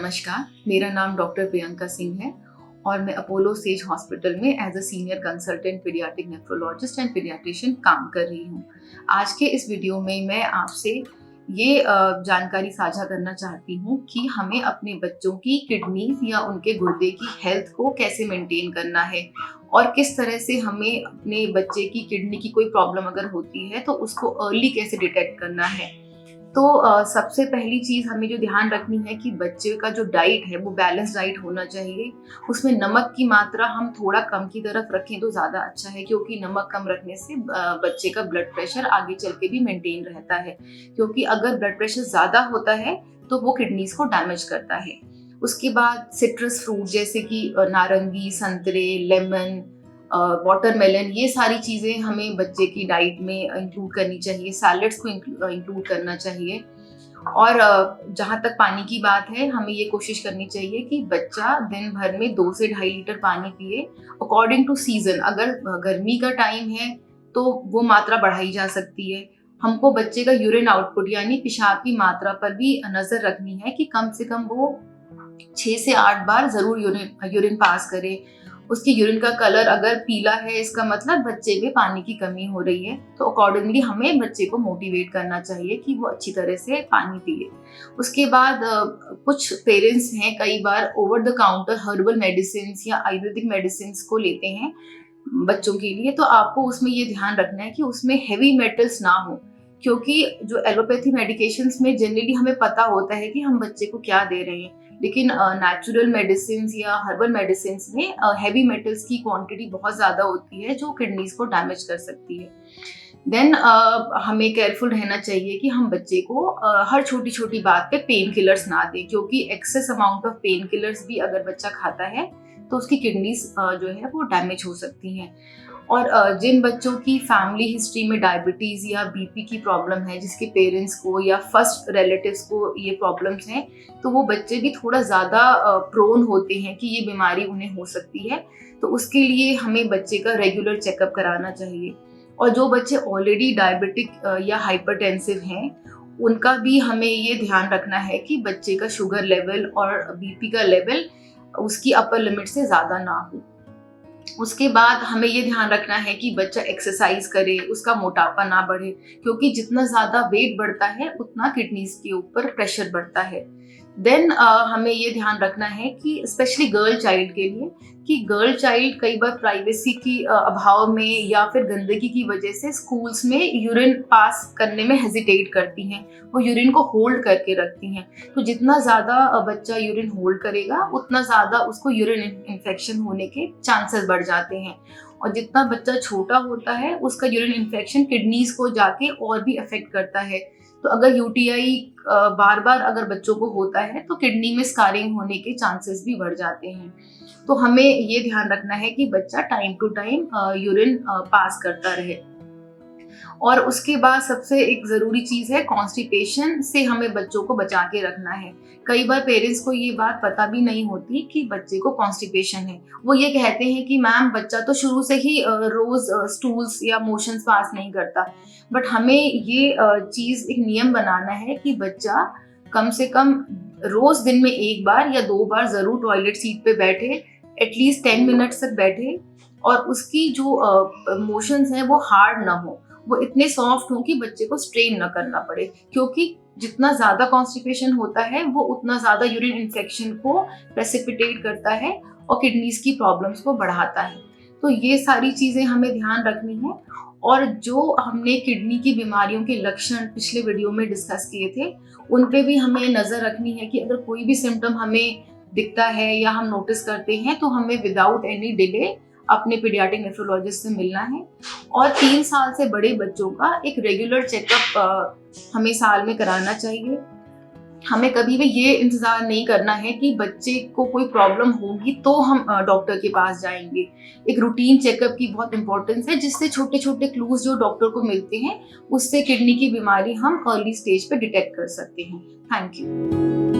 नमस्कार, मेरा नाम डॉक्टर प्रियंका सिंह है और मैं अपोलो सेज हॉस्पिटल में as a senior consultant paediatric nephrologist and paediatrician काम कर रही हूँ। आज के इस वीडियो में मैं आपसे ये जानकारी साझा करना चाहती हूँ कि हमें अपने बच्चों की किडनीज या उनके गुर्दे की हेल्थ को कैसे मेंटेन करना है और किस तरह से हमें अपने बच्चे की किडनी की कोई प्रॉब्लम अगर होती है तो उसको अर्ली कैसे डिटेक्ट करना है। तो सबसे पहली चीज़ हमें जो ध्यान रखनी है कि बच्चे का जो डाइट है वो बैलेंस डाइट होना चाहिए। उसमें नमक की मात्रा हम थोड़ा कम की तरफ रखें तो ज़्यादा अच्छा है, क्योंकि नमक कम रखने से बच्चे का ब्लड प्रेशर आगे चल के भी मेंटेन रहता है, क्योंकि अगर ब्लड प्रेशर ज़्यादा होता है तो वो किडनीज को डैमेज करता है। उसके बाद सिट्रस फ्रूट जैसे कि नारंगी, संतरे, लेमन, वाटरमेलन, ये सारी चीज़ें हमें बच्चे की डाइट में इंक्लूड करनी चाहिए। सैलेड्स को इंक्लूड करना चाहिए। और जहाँ तक पानी की बात है, हमें ये कोशिश करनी चाहिए कि बच्चा दिन भर में 2 से 2.5 लीटर पानी पिए अकॉर्डिंग टू सीजन। अगर गर्मी का टाइम है तो वो मात्रा बढ़ाई जा सकती है। हमको बच्चे का यूरिन आउटपुट यानी पेशाब की मात्रा पर भी नज़र रखनी है कि कम से कम वो 6 से 8 बार ज़रूर यूरिन पास करे। उसकी यूरिन का कलर अगर पीला है, इसका मतलब बच्चे में पानी की कमी हो रही है। तो अकॉर्डिंगली हमें बच्चे को मोटिवेट करना चाहिए कि वो अच्छी तरह से पानी पिए। उसके बाद कुछ पेरेंट्स हैं कई बार over the counter herbal medicine या आयुर्वेदिक मेडिसिन को लेते हैं बच्चों के लिए। तो आपको उसमें ये ध्यान रखना है कि उसमें हेवी मेटल्स ना हो, क्योंकि जो एलोपैथी मेडिकेशंस में जनरली हमें पता होता है कि हम बच्चे को क्या दे रहे हैं, लेकिन नेचुरल मेडिसिन या हर्बल मेडिसिन में हैवी मेटल्स की क्वांटिटी बहुत ज़्यादा होती है जो किडनीज को डैमेज कर सकती है। देन हमें केयरफुल रहना चाहिए कि हम बच्चे को हर छोटी छोटी बात पे पेन किलर्स ना दें, क्योंकि excess amount of pain killers भी अगर बच्चा खाता है तो उसकी किडनीज जो है वो डैमेज हो सकती हैं। और जिन बच्चों की फैमिली हिस्ट्री में डायबिटीज़ या बीपी की प्रॉब्लम है, जिसके पेरेंट्स को या फर्स्ट रिलेटिव्स को ये प्रॉब्लम्स हैं, तो वो बच्चे भी थोड़ा ज़्यादा प्रोन होते हैं कि ये बीमारी उन्हें हो सकती है। तो उसके लिए हमें बच्चे का रेगुलर चेकअप कराना चाहिए। और जो बच्चे ऑलरेडी डायबिटिक या हाइपरटेंसिव हैं, उनका भी हमें ये ध्यान रखना है कि बच्चे का शुगर लेवल और बीपी का लेवल उसकी अपर लिमिट से ज़्यादा ना हो। उसके बाद हमें ये ध्यान रखना है कि बच्चा एक्सरसाइज करे, उसका मोटापा ना बढ़े, क्योंकि जितना ज़्यादा वेट बढ़ता है उतना किडनीज के ऊपर प्रेशर बढ़ता है। देन हमें ये ध्यान रखना है कि स्पेशली गर्ल चाइल्ड के लिए, कि गर्ल चाइल्ड कई बार प्राइवेसी की अभाव में या फिर गंदगी की वजह से स्कूल्स में यूरिन पास करने में हेजिटेट करती हैं, वो यूरिन को होल्ड करके रखती हैं। तो जितना ज़्यादा बच्चा यूरिन होल्ड करेगा उतना ज़्यादा उसको यूरिन इन्फेक्शन होने के चांसेस बढ़ जाते हैं। और जितना बच्चा छोटा होता है उसका यूरिन इन्फेक्शन किडनीज को जाके और भी अफेक्ट करता है। तो अगर यूटीआई बार बार अगर बच्चों को होता है तो किडनी में स्कारिंग होने के चांसेस भी बढ़ जाते हैं। तो हमें ये ध्यान रखना है कि बच्चा time to time urine pass करता रहे। और उसके बाद सबसे एक ज़रूरी चीज़ है, कॉन्स्टिपेशन से हमें बच्चों को बचा के रखना है। कई बार पेरेंट्स को ये बात पता भी नहीं होती कि बच्चे को कॉन्स्टिपेशन है। वो ये कहते हैं कि मैम बच्चा तो शुरू से ही रोज़ स्टूल्स या मोशंस पास नहीं करता। बट हमें ये चीज़ एक नियम बनाना है कि बच्चा कम से कम रोज़ दिन में 1 बार या 2 बार ज़रूर टॉयलेट सीट पे बैठे, एटलीस्ट 10 मिनट्स तक बैठे, और उसकी जो मोशंस हैं वो हार्ड ना हो, वो इतने सॉफ्ट हो कि बच्चे को स्ट्रेन ना करना पड़े, क्योंकि जितना ज़्यादा कॉन्स्टिपेशन होता है वो उतना ज़्यादा यूरिन इन्फेक्शन को प्रेसिपिटेट करता है और किडनीज की प्रॉब्लम्स को बढ़ाता है। तो ये सारी चीज़ें हमें ध्यान रखनी है। और जो हमने किडनी की बीमारियों के लक्षण पिछले वीडियो में डिस्कस किए थे, उन पे भी हमें नज़र रखनी है कि अगर कोई भी सिम्टम हमें दिखता है या हम नोटिस करते हैं तो हमें विदाउट एनी डिले अपने पीडियाट्रिक नेफ्रोलॉजिस्ट से मिलना है। और 3 साल से बड़े बच्चों का एक रेगुलर चेकअप हमें साल में कराना चाहिए। हमें कभी भी ये इंतज़ार नहीं करना है कि बच्चे को कोई प्रॉब्लम होगी तो हम डॉक्टर के पास जाएंगे। एक रूटीन चेकअप की बहुत इंपॉर्टेंस है, जिससे छोटे छोटे क्लूज जो डॉक्टर को मिलते हैं उससे किडनी की बीमारी हम अर्ली स्टेज पे डिटेक्ट कर सकते हैं। Thank you.